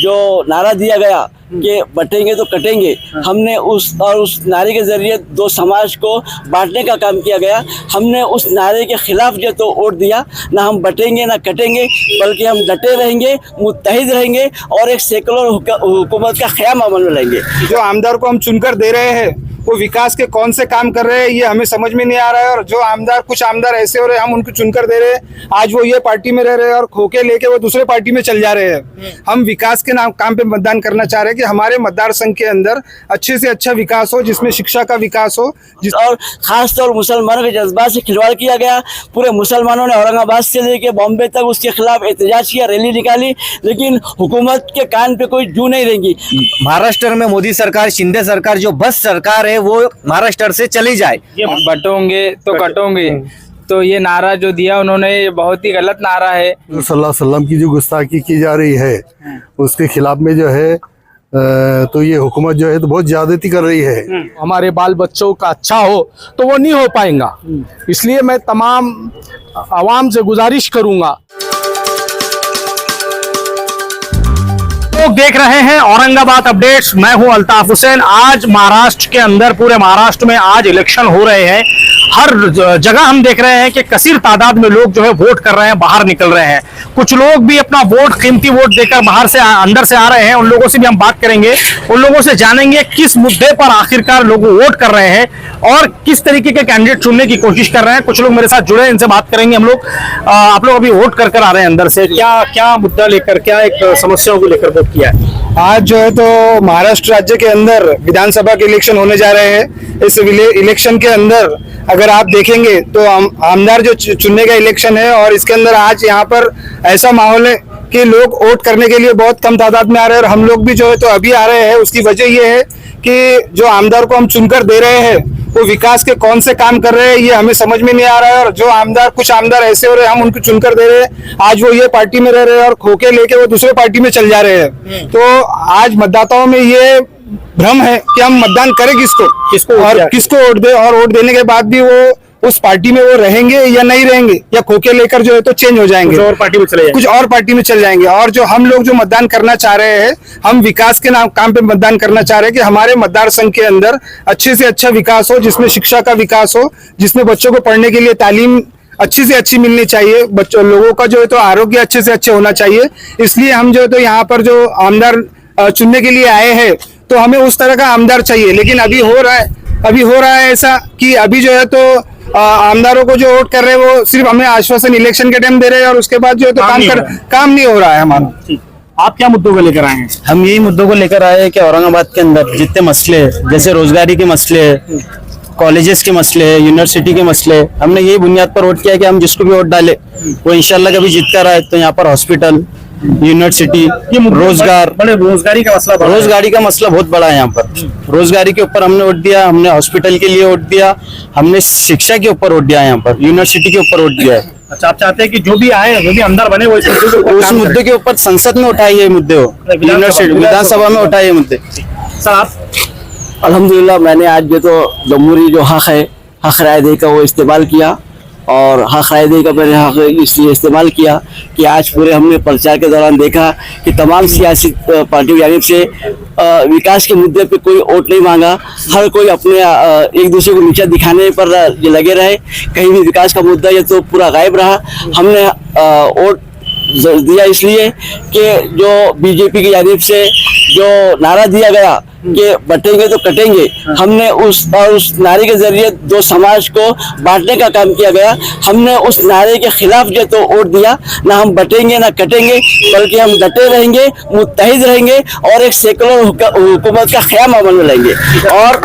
जो नारा दिया गया कि बटेंगे तो कटेंगे, हमने उस नारे के जरिए दो समाज को बांटने का काम किया गया। हमने उस नारे के खिलाफ जो तो वोट दिया, ना हम बटेंगे ना कटेंगे, बल्कि हम डटे रहेंगे, मुत्तहिद रहेंगे और एक सेकुलर हुकूमत का क़याम अमल में लाएंगे। जो आमदार को हम चुनकर दे रहे हैं वो विकास के कौन से काम कर रहे हैं ये हमें समझ में नहीं आ रहा है। और जो आमदार, कुछ आमदार ऐसे हो रहे हैं हम उनको चुनकर दे रहे हैं, आज वो ये पार्टी में रह रहे हैं और खोके लेके वो दूसरे पार्टी में चल जा रहे हैं। हम विकास के काम पे मतदान करना चाह रहे हैं कि हमारे मतदार संघ के अंदर अच्छे से अच्छा विकास हो, जिसमें शिक्षा का विकास हो। और खास तौर मुसलमानों के जज्बात से खिलवाड़ किया गया। पूरे मुसलमानों ने औरंगाबाद से लेके बॉम्बे तक उसके खिलाफ एहतजाज किया, रैली निकाली, लेकिन हुकूमत के कान पे कोई जू नहीं रहेंगी। महाराष्ट्र में मोदी सरकार, शिंदे सरकार जो बस सरकार है वो महाराष्ट्र से चली जाए। बटोंगे तो कटोंगे, तो ये नारा जो दिया उन्होंने ये बहुत ही गलत नारा है। सल्लल्लाहु अलैहि वसल्लम की जो गुस्ताखी की जा रही है उसके खिलाफ में जो है तो ये हुकूमत जो है तो बहुत ज्यादती कर रही है। हमारे बाल बच्चों का अच्छा हो तो वो नहीं हो पाएगा, इसलिए मैं तमाम आवाम से गुजारिश करूंगा। लोग देख रहे हैं औरंगाबाद अपडेट्स, मैं हूं अल्ताफ हुसैन। आज महाराष्ट्र के अंदर, पूरे महाराष्ट्र में आज इलेक्शन हो रहे हैं। हर जगह हम देख रहे हैं कि कसीर तादाद में लोग जो है वोट कर रहे हैं, बाहर निकल रहे हैं। कुछ लोग भी अपना वोट, कीमती वोट देकर बाहर से अंदर से आ रहे हैं। उन लोगों से भी हम बात करेंगे, उन लोगों से जानेंगे किस मुद्दे पर आखिरकार लोग वोट कर रहे हैं और किस तरीके के कैंडिडेट चुनने की कोशिश कर रहे हैं। कुछ लोग मेरे साथ जुड़े हैं, इनसे बात करेंगे हम लोग। आप लोग अभी वोट कर आ रहे हैं अंदर से, क्या मुद्दा लेकर, क्या एक समस्याओं को लेकर वोट किया है? आज जो है तो महाराष्ट्र राज्य के अंदर विधानसभा के इलेक्शन होने जा रहे हैं। इस इलेक्शन के अंदर अगर आप देखेंगे तो आमदार जो चुनने का इलेक्शन है और इसके अंदर आज यहाँ पर ऐसा माहौल है कि लोग वोट करने के लिए बहुत कम तादाद में आ रहे हैं और हम लोग भी जो है तो अभी आ रहे हैं। उसकी वजह ये है कि जो आमदार को हम चुनकर दे रहे हैं वो विकास के कौन से काम कर रहे हैं ये हमें समझ में नहीं आ रहा है। और जो आमदार, कुछ आमदार ऐसे हो रहे हैं हम उनको चुनकर दे रहे हैं, आज वो ये पार्टी में रह रहे हैं और खोके लेके वो दूसरे पार्टी में चल जा रहे हैं। तो आज मतदाताओं में ये भ्रम है कि हम मतदान करें किसको और किसको वोट दे, और वोट देने के बाद भी वो उस पार्टी में वो रहेंगे या नहीं रहेंगे, या खोके लेकर जो है तो चेंज हो जाएंगे, कुछ और पार्टी में चले जाएंगे। और जो हम लोग जो मतदान करना चाह रहे हैं, हम विकास के काम पे मतदान करना चाह रहे हैं कि हमारे मतदार संघ के अंदर अच्छे से अच्छा विकास हो, जिसमें शिक्षा का विकास हो, जिसमें बच्चों को पढ़ने के लिए तालीम अच्छी से अच्छी मिलनी चाहिए, बच्चों लोगों का जो है तो आरोग्य अच्छे से अच्छे होना चाहिए। इसलिए हम जो है तो यहाँ पर जो आमदार चुनने के लिए आए हैं तो हमें उस तरह का आमदार चाहिए। लेकिन अभी हो रहा है ऐसा कि अभी जो है तो आमदारों को जो वोट कर रहे हैं वो सिर्फ हमें आश्वासन इलेक्शन के टाइम दे रहे हैं और उसके बाद जो है तो काम नहीं हो रहा है हमारा। आप क्या मुद्दों को लेकर आए हैं? हम यही मुद्दों को लेकर आए हैं कि औरंगाबाद के अंदर जितने मसले हैं, जैसे रोजगारी के मसले है, कॉलेजेस के मसले है, यूनिवर्सिटी के मसले है, हमने यही बुनियाद पर वोट किया कि हम जिसको भी वोट डाले वो इंशाल्लाह कभी जीत कर आए। तो यहाँ पर हॉस्पिटल, यूनिवर्सिटी, रोजगार का मसला बहुत बड़ा है। यहाँ पर रोजगारी के ऊपर हमने वोट दिया, हमने हॉस्पिटल के लिए वोट दिया, हमने शिक्षा के ऊपर वोट दिया, यहाँ पर यूनिवर्सिटी के ऊपर वोट दिया है। अच्छा, आप चाहते हैं कि जो भी आए, जो भी अंदर बने, वो उस मुद्दे के ऊपर संसद में उठाए ये मुद्दे हो, यूनिवर्सिटी विधानसभा में उठाए ये मुद्दे। सर आप? अल्हम्दुलिल्लाह मैंने आज जो तो जमहूरी जो हक है, हक राय दे का वो इस्तेमाल किया। और हक राय दे का मैंने हक इसलिए इस्तेमाल किया कि आज पूरे हमने प्रचार के दौरान देखा कि तमाम सियासी पार्टियों की जानिब से विकास के मुद्दे पे कोई वोट नहीं मांगा। हर कोई अपने एक दूसरे को नीचा दिखाने पर लगे रहे, कहीं भी विकास का मुद्दा ये तो पूरा गायब रहा। हमने वोट दिया इसलिए कि जो बीजेपी की जानिब से जो नारा दिया गया कि बटेंगे तो कटेंगे, हमने उस नारे के जरिए दो समाज को बांटने का काम किया गया। हमने उस नारे के खिलाफ जो तो वोट दिया, ना हम बटेंगे ना कटेंगे, बल्कि हम डटे रहेंगे, मुत्तहिद रहेंगे और एक सेकुलर हुकूमत का क़याम अमल में लाएंगे। और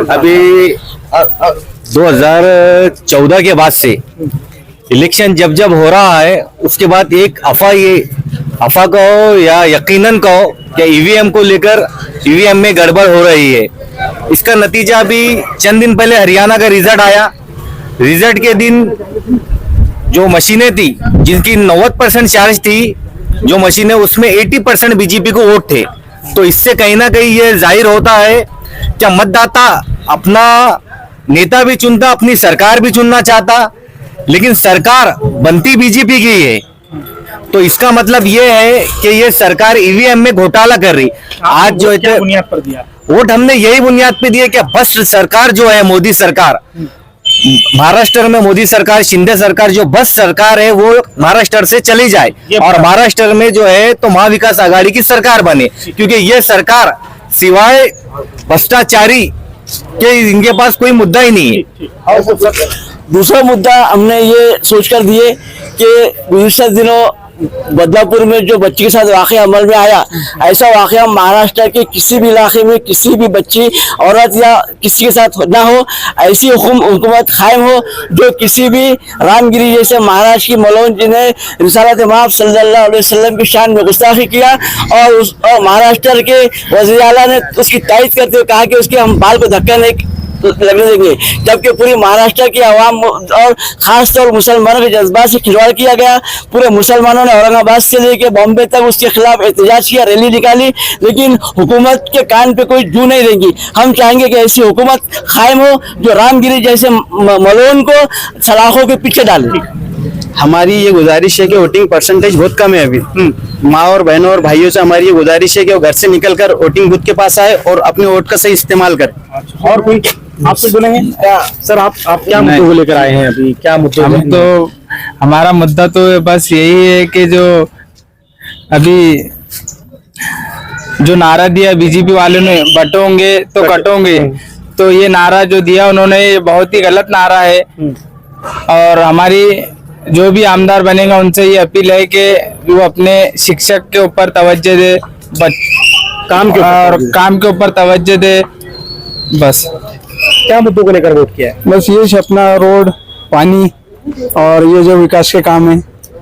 अभी 2014 के बाद से इलेक्शन जब हो रहा है, उसके बाद एक अफवाह कहो या यकीनन कहो कि ईवीएम को लेकर ईवीएम में गड़बड़ हो रही है। इसका नतीजा अभी चंद दिन पहले हरियाणा का रिजल्ट आया। रिजल्ट के दिन जो मशीनें थी जिनकी 90% चार्ज थी, जो मशीनें उसमें 80% बीजेपी को वोट थे। तो इससे कहीं ना कहीं ये जाहिर होता है कि मतदाता अपना नेता भी चुनता, अपनी सरकार भी चुनना चाहता, लेकिन सरकार बनती बीजेपी की है, तो इसका मतलब ये है कि ये सरकार ईवीएम में घोटाला कर रही। आज जो क्या है बुनियाद पर दिया? वोट हमने यही बुनियाद पे दिए कि बस सरकार जो है मोदी सरकार, महाराष्ट्र में मोदी सरकार, शिंदे सरकार जो बस सरकार है वो महाराष्ट्र से चली जाए और महाराष्ट्र में जो है तो महाविकास आघाड़ी की सरकार बने, क्योंकि ये सरकार सिवाय भ्रष्टाचारी के इनके पास कोई मुद्दा ही नहीं है। दूसरा मुद्दा हमने ये सोचकर दिए कि गुज़िश्ता दिनों बदलापुर में जो बच्ची के साथ वाकया अमल में आया, ऐसा वाकया महाराष्ट्र के किसी भी इलाके में किसी भी बच्ची, औरत या किसी के साथ ना हो। ऐसी हुकूमत कायम हो जो किसी भी रामगिरी जैसे महाराष्ट्र की मलौन जी ने रिसालत माफ़ सल्लल्लाहु अलैहि वसल्लम की शान में गुस्ताखी किया और महाराष्ट्र के वज़ीर आला ने उसकी तायद करते हुए कहा कि उसके हम बाल को धक्का नहीं लगने देंगे, जबकि पूरी महाराष्ट्र की आवाम और खासतौर मुसलमानों के जज्बात से खिलवाड़ किया गया। पूरे मुसलमानों ने औरंगाबाद से लेकर बॉम्बे तक उसके खिलाफ एहतजाज किया, रैली निकाली, लेकिन हुकूमत के कान पे कोई जू नहीं देंगी। हम चाहेंगे कि ऐसी हुकूमत कायम हो जो रामगिरी जैसे मलौन को सलाखों के पीछे डाले। हमारी ये गुजारिश है कि वोटिंग परसेंटेज बहुत कम है अभी। माँ और बहनों और भाइयों से हमारी ये गुजारिश है कि वो घर से निकलकर वोटिंग बूथ के पास आए और अपने वोट का सही इस्तेमाल करें। और कोई आपसे सुनेंगे सर? आप क्या मुद्दों को लेकर आए हैं अभी? क्या मुद्दे? हम तो हमारा मुद्दा तो बस यही है कि जो अभी जो नारा दिया बीजेपी वालों ने, बटोंगे तो कटोंगे, तो ये नारा जो दिया उन्होंने ये बहुत ही गलत नारा है। और हमारी जो भी आमदार बनेगा उनसे ये अपील है कि वो अपने शिक्षक के ऊपर तवज्जो दे, काम के ऊपर तवज्जो दे। बस क्या मुद्दों को लेकर वोट किया है? बस ये अपना रोड, पानी और ये जो विकास के काम है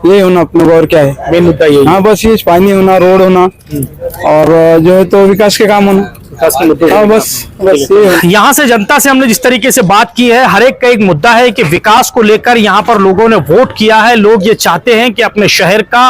ये होना अपने को, और क्या है मेन मुद्दा यही? हाँ बस ये पानी होना, रोड होना और जो है तो विकास के काम होना। हाँ बस ये यहाँ से जनता से हमने जिस तरीके से बात की है, हर एक का एक मुद्दा है कि विकास को लेकर यहाँ पर लोगों ने वोट किया है। लोग ये चाहते हैं कि अपने शहर का,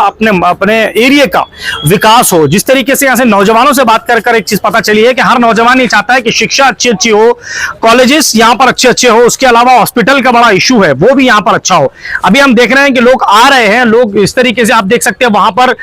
अपने एरिया का विकास हो। जिस तरीके से यहाँ से नौजवानों से बात कर एक चीज पता चली है कि हर नौजवान ये चाहता है कि शिक्षा अच्छी अच्छी हो, कॉलेजेस यहाँ पर अच्छे अच्छे हो, उसके अलावा हॉस्पिटल का बड़ा इशू है वो भी यहाँ पर अच्छा हो। अभी हम देख रहे हैं कि लोग आ रहे हैं, लोग इस तरीके से आप देख सकते हैं वहां पर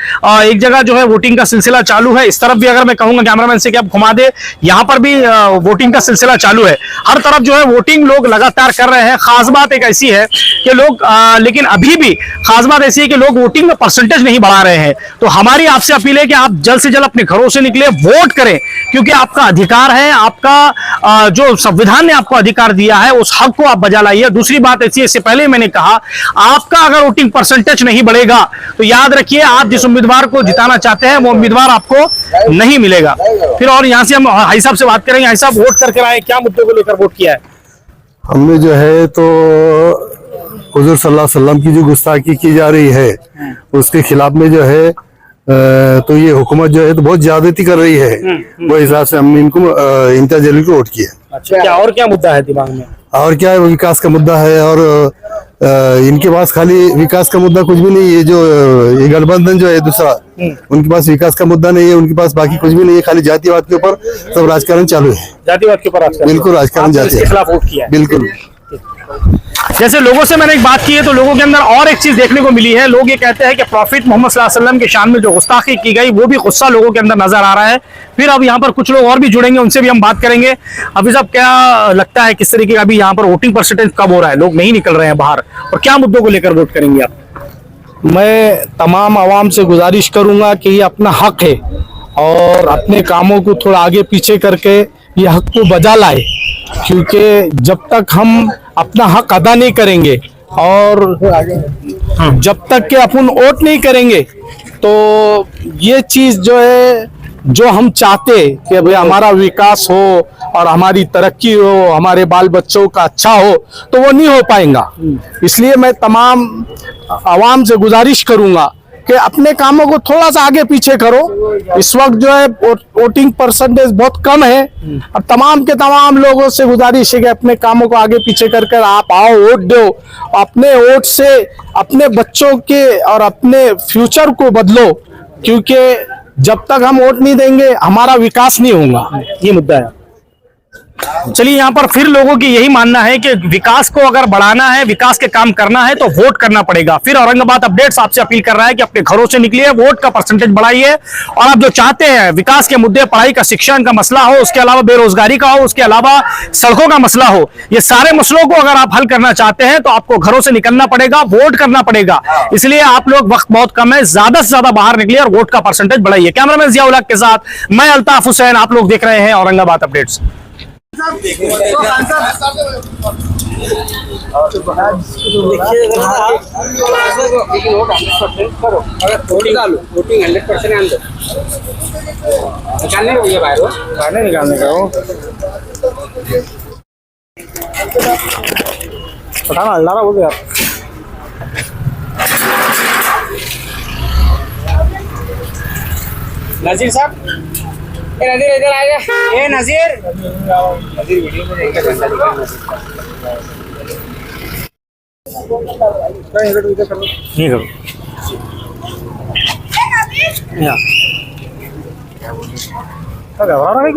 एक जगह जो है वोटिंग का सिलसिला चालू है। इस तरफ भी अगर मैं कहूंगा कैमरामैन से कि आप घुमा दे, यहाँ पर भी वोटिंग का सिलसिला चालू है। हर तरफ जो है वोटिंग लोग लगातार कर रहे हैं। खास बात एक ऐसी है कि लोग लेकिन अभी भी खास बात ऐसी है कि लोग वोटिंग में परसेंटेज नहीं बढ़ा रहे हैं। तो हमारी आपसे अपील है कि आप जल्द से जल्द अपने घरों से निकले, वोट करें, क्योंकि आपका अधिकार है, आपका जो संविधान ने आपको अधिकार दिया है उस हक को आप बजा लाइए। दूसरी बात ऐसी है, इससे पहले मैंने कहा, आपका अगर वोटिंग परसेंटेज नहीं बढ़ेगा तो याद रखिए आप जिस उम्मीदवार को जिताना चाहते हैं वो उम्मीदवार आपको नहीं मिलेगा। फिर और यहाँ से हम हाई साहब से बात करेंगे। हाई साहब, वोट करके आए, क्या मुद्दे को लेकर वोट किया है? हमने जो है तो हुजूर सल्लल्लाहु अलैहि वसल्लम की जो गुस्ताखी की जा रही है उसके खिलाफ में जो है तो ये हुकूमत जो है तो बहुत ज्यादती कर रही है। वो हिसाब से हमने इनको इम्तियाज जलील को वोट किया। अच्छा, क्या और क्या मुद्दा है दिमाग में? और क्या है, विकास का मुद्दा है और इनके पास खाली विकास का मुद्दा कुछ भी नहीं है। जो ये गठबंधन जो है दूसरा, उनके पास विकास का मुद्दा नहीं है, उनके पास बाकी कुछ भी नहीं है, खाली जातिवाद के ऊपर सब राजकारण चालू है। जातिवाद के ऊपर राजकारण, बिल्कुल राजकारण जाति के खिलाफ वोट किया है। बिल्कुल। जैसे लोगों से मैंने एक बात की है तो लोगों के अंदर और एक चीज देखने को मिली है। लोग ये कहते हैं कि प्रॉफिट मोहम्मद सल्लल्लाहु अलैहि वसल्लम के शान में जो गुस्ताखी की गई वो भी गुस्सा लोगों के अंदर नजर आ रहा है। फिर अब यहाँ पर कुछ लोग और भी जुड़ेंगे, उनसे भी हम बात करेंगे। अभी साहब, क्या लगता है किस तरीके का अभी यहाँ पर वोटिंग परसेंटेज कब हो रहा है? लोग नहीं निकल रहे हैं बाहर, और क्या मुद्दों को लेकर वोट करेंगे आप? मैं तमाम आवाम से गुजारिश करूंगा कि ये अपना हक है और अपने कामों को थोड़ा आगे पीछे करके ये हक को बजा लाए, क्योंकि जब तक हम अपना हक अदा नहीं करेंगे और जब तक के अपन वोट नहीं करेंगे तो ये चीज जो है, जो हम चाहते कि भाई हमारा विकास हो और हमारी तरक्की हो, हमारे बाल बच्चों का अच्छा हो, तो वो नहीं हो पाएगा। इसलिए मैं तमाम आवाम से गुजारिश करूंगा कि अपने कामों को थोड़ा सा आगे पीछे करो। इस वक्त जो है वोटिंग परसेंटेज बहुत कम है और तमाम के तमाम लोगों से गुजारिश है कि अपने कामों को आगे पीछे कर कर आप आओ, वोट दो। अपने वोट से अपने बच्चों के और अपने फ्यूचर को बदलो, क्योंकि जब तक हम वोट नहीं देंगे हमारा विकास नहीं होगा। ये मुद्दा है। चलिए, यहाँ पर फिर लोगों की यही मानना है कि विकास को अगर बढ़ाना है, विकास के काम करना है तो वोट करना पड़ेगा। फिर औरंगाबाद अपडेट्स आपसे अपील कर रहा है कि अपने घरों से निकलिए, वोट का परसेंटेज बढ़ाइए और आप जो चाहते हैं विकास के मुद्दे, पढ़ाई का, शिक्षण का मसला हो, उसके अलावा बेरोजगारी का हो, उसके अलावा सड़कों का मसला हो, ये सारे मसलों को अगर आप हल करना चाहते हैं तो आपको घरों से निकलना पड़ेगा, वोट करना पड़ेगा। इसलिए आप लोग, वक्त बहुत कम है, ज्यादा से ज्यादा बाहर निकलिए और वोट का परसेंटेज बढ़ाइए। कैमरामैन जिया उल हक के साथ मैं अल्ताफ हुसैन, आप लोग देख रहे हैं औरंगाबाद अपडेट्स। निकालने का हो पठाना अल्लाह बोल यार। नजीर साहब, नजीर इधर आ जा। ए नजीर, नजीर वीडियो में देखा झंडा दिखा। नहीं करो घबरा रहा है।